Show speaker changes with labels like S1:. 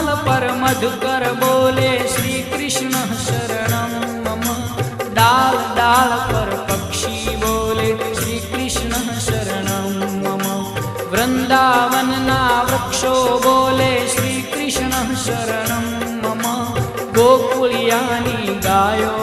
S1: कमल पर मधुकर बोले श्री कृष्ण शरणं मम। डाल डाल पर पक्षी बोले श्री कृष्ण शरणं मम। वृंदावन ना वृक्षो बोले श्री कृष्ण शरणं मम। गोकुलियानी गायो